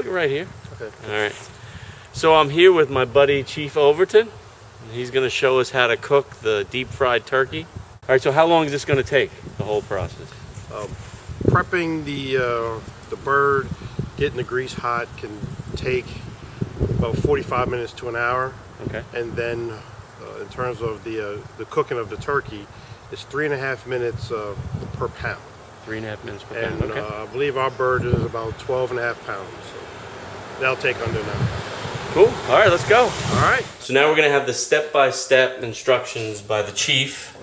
it right here. Okay. All right. So I'm here with my buddy Chief Overton. And he's going to show us how to cook the deep fried turkey. All right. So how long is this going to take? The whole process. Prepping the bird, getting the grease hot can take about 45 minutes to an hour. Okay. And then in terms of the cooking of the turkey, it's 3.5 minutes per pound. 3.5 minutes per And pound. Okay. I believe our bird is about 12.5 pounds. So that'll take under an hour. Cool. All right, let's go. All right. So now we're going to have the step-by-step instructions by the chief.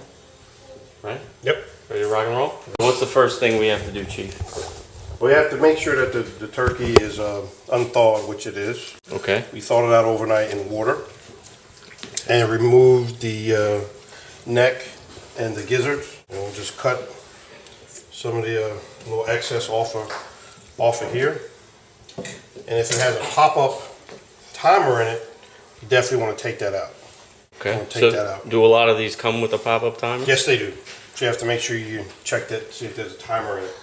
Right? Yep. Ready to rock and roll? What's the first thing we have to do, Chief? We have to make sure that the turkey is unthawed, which it is. Okay. We thawed it out overnight in water and removed the neck and the gizzards. And we'll just cut some of the little excess off of here. And if it has a pop-up timer in it, you definitely want to take that out. Okay. Take that out. Do a lot of these come with a pop-up timer? Yes, they do. So you have to make sure you check that, see if there's a timer in it.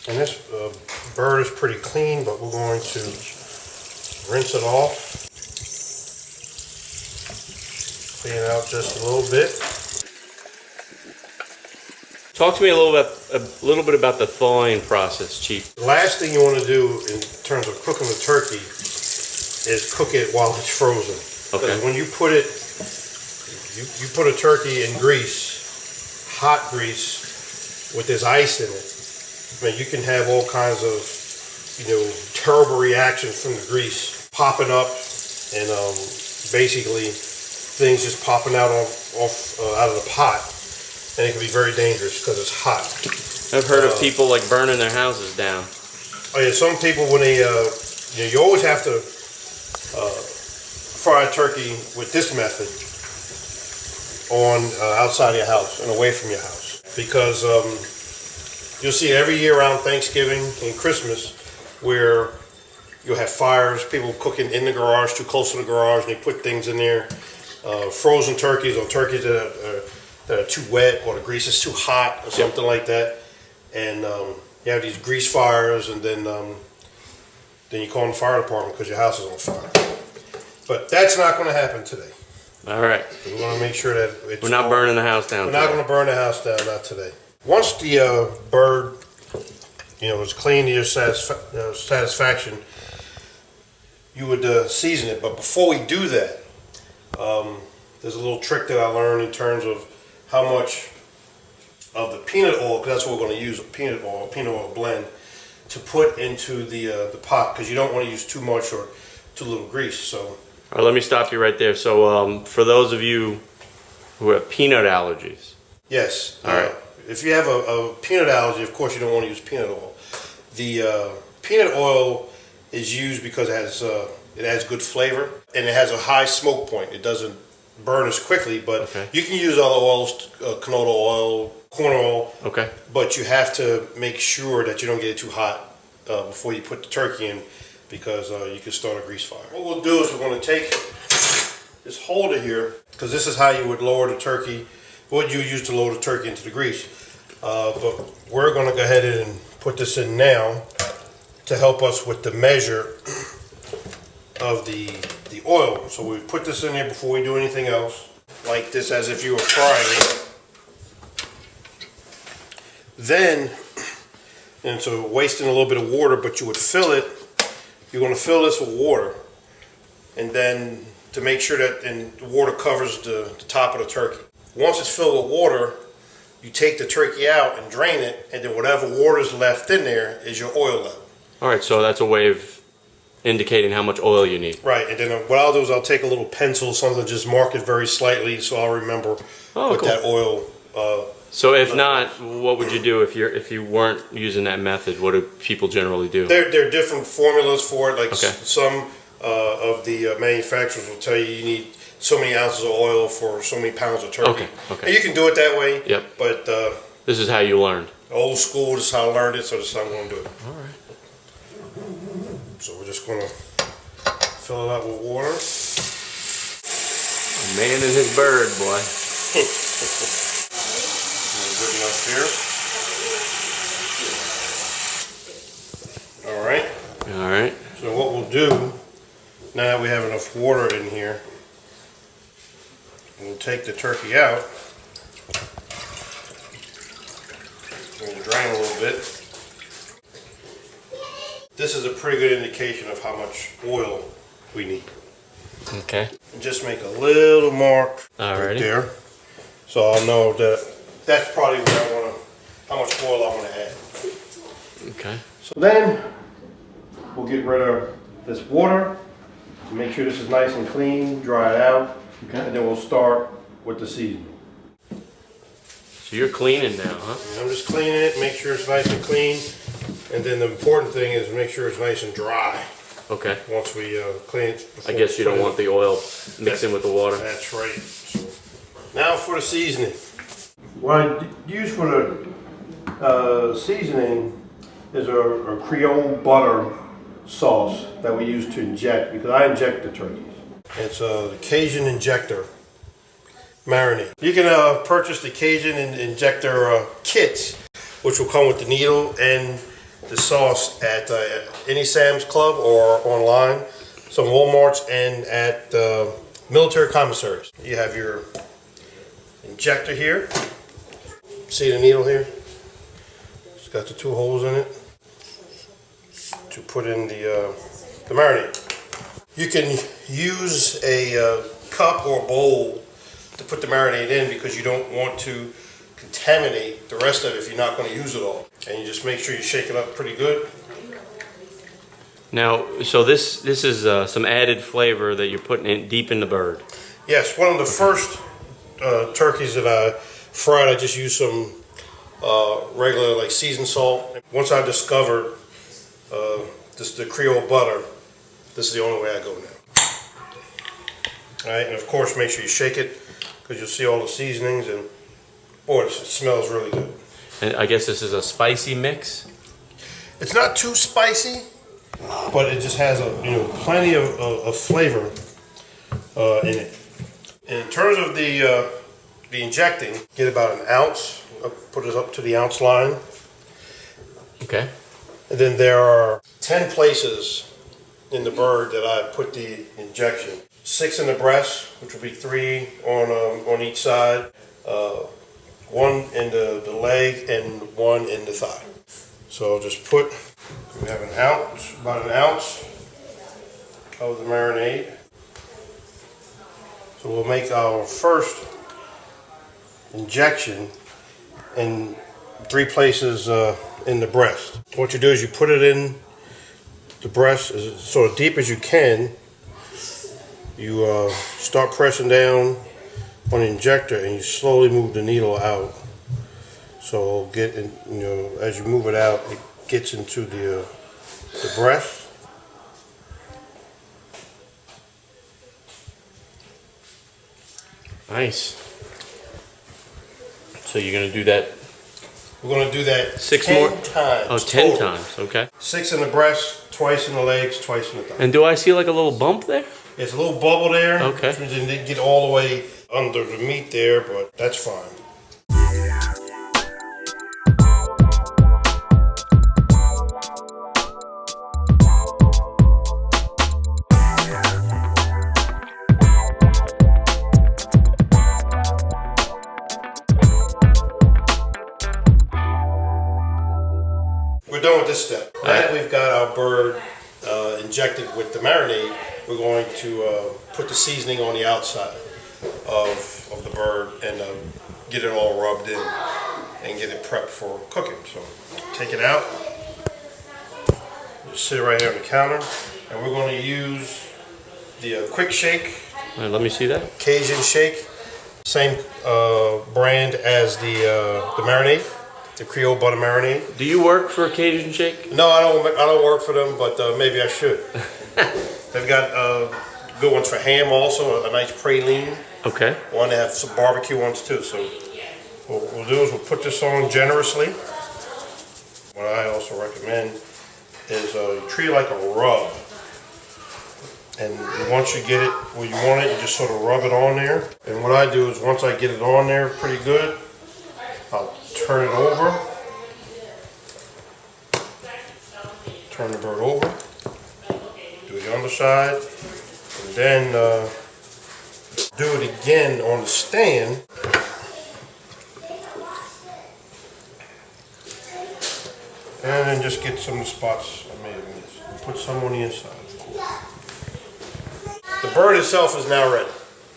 And this bird is pretty clean, but we're going to rinse it off. Clean it out just a little bit. Talk to me a little bit about the thawing process, Chief. The last thing you want to do in terms of cooking the turkey is cook it while it's frozen. Okay. Because when you put it, you put a turkey in grease, hot grease, with this ice in it, I mean, you can have all kinds of, terrible reactions from the grease popping up, and basically things just popping out out of the pot, and it can be very dangerous because it's hot. I've heard of people like burning their houses down. Oh yeah, some people when they, you always have to fry a turkey with this method on outside of your house and away from your house, because you'll see every year around Thanksgiving and Christmas where you'll have fires, people cooking in the garage, too close to the garage, and they put things in there, frozen turkeys or turkeys that are too wet, or the grease is too hot or something like that, and you have these grease fires, and then you call the fire department because your house is on fire. But that's not going to happen today. All right. So we want to make sure that we're not burning the house down. We're not going to burn the house down, not today. Once the bird, is clean to your satisfaction, you would season it. But before we do that, there's a little trick that I learned in terms of how much of the peanut oil, because that's what we're going to use, a peanut oil blend, to put into the pot, because you don't want to use too much or too little grease. So. All right, let me stop you right there. So for those of you who have peanut allergies. Yes. All right. If you have a peanut allergy, of course you don't want to use peanut oil. The peanut oil is used because it has good flavor, and it has a high smoke point. It doesn't burn as quickly, but you can use other oils, canola oil, corn oil. Okay. But you have to make sure that you don't get it too hot before you put the turkey in, because you can start a grease fire. What we'll do is we're going to take this holder here, because this is how you would lower the turkey, what you use to lower the turkey into the grease. But we're going to go ahead and put this in now to help us with the measure of the oil. So we put this in there before we do anything else, like this, as if you were frying it. Then, and so wasting a little bit of water, but you would fill it. You're going to fill this with water, and then to make sure that the water covers the top of the turkey. Once it's filled with water, you take the turkey out and drain it, and then whatever water is left in there is your oil level. All right, so that's a way of indicating how much oil you need. Right, and then what I'll do is I'll take a little pencil, something to just mark it very slightly, so I'll remember what that oil. So if not, what would you do if you weren't using that method? What do people generally do? There are different formulas for it. Like some of the manufacturers will tell you need so many ounces of oil for so many pounds of turkey. And you can do it that way. Yep. But this is how you learned. Old school. This is how I learned it. So this is how I'm going to do it. All right. So we're just going to fill it up with water. A man and his bird, boy. Good enough here. All right. All right. So do, now that we have enough water in here, we'll take the turkey out. We'll drain a little bit. This is a pretty good indication of how much oil we need. Okay. And just make a little mark right Alrighty. there, so I'll know that that's probably where I want to, how much oil I want to add. Okay. So then we'll get rid of this water, make sure this is nice and clean, dry it out, Okay. and then we'll start with the seasoning. So you're cleaning now, huh? And I'm just cleaning it, make sure it's nice and clean, and then the important thing is make sure it's nice and dry Okay. once we clean it. I guess you don't want the oil mixing with the water. That's right. So now for the seasoning. What I use for the seasoning is a Creole Butter sauce that we use to inject, because I inject the turkeys. It's the Cajun Injector marinade. You can purchase the Cajun Injector kits, which will come with the needle and the sauce at any Sam's Club or online, some Walmarts, and at military commissaries. You have your injector here. See the needle here? It's got the 2 holes in it to put in the marinade. You can use a cup or bowl to put the marinade in, because you don't want to contaminate the rest of it if you're not going to use it all. And you just make sure you shake it up pretty good. Now, so this is some added flavor that you're putting in deep in the bird. Yes, one of the first turkeys that I fried, I just used some regular like seasoned salt. Once I discovered the Creole Butter, this is the only way I go now. All right, and of course make sure you shake it, because you'll see all the seasonings, and boy, it smells really good. And I guess this is a spicy mix. It's not too spicy, but it just has plenty of flavor in it. In terms of the injecting, get about an ounce. Put it up to the ounce line. Okay. And then there are 10 places in the bird that I put the injection. 6 in the breast, which will be 3 on each side, 1 in the leg, and 1 in the thigh. So I'll just put, we have about an ounce of the marinade. So we'll make our first injection in 3 places in the breast. What you do is you put it in the breast as sort of deep as you can. You start pressing down on the injector, and you slowly move the needle out. So get in, as you move it out, it gets into the breast. Nice. So you're gonna do that? We're gonna do that 6 10 more times. Oh, 10 total. times. Okay. 6 in the breast, twice in the legs, twice in the thigh. And do I see like a little bump there? There's a little bubble there. Okay. Which means it didn't get all the way under the meat there, but that's fine. We're done with this step. Now that we've got our bird injected with the marinade, we're going to put the seasoning on the outside of the bird and get it all rubbed in and get it prepped for cooking. So take it out, just sit it right here on the counter, and we're going to use the quick shake, All right, let me see that. Cajun shake, same brand as the marinade, the Creole Butter marinade. Do you work for Cajun Shake? No, I don't work for them, but maybe I should. They've got good ones for ham also, a nice praline. Okay. One, they have some barbecue ones too. So what we'll do is we'll put this on generously. What I also recommend is you treat it like a rub. And once you get it where you want it, you just sort of rub it on there. And what I do is once I get it on there pretty good, I'll turn it over. Turn the bird over. Do it the underside, and then do it again on the stand. And then just get some of the spots I made in this. And put some on the inside. The bird itself is now ready.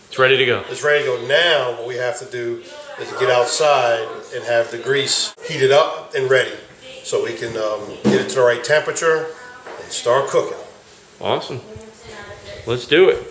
It's ready to go. It's ready to go. Now what we have to do is get outside and have the grease heated up and ready so we can get it to the right temperature and start cooking. Awesome. Let's do it.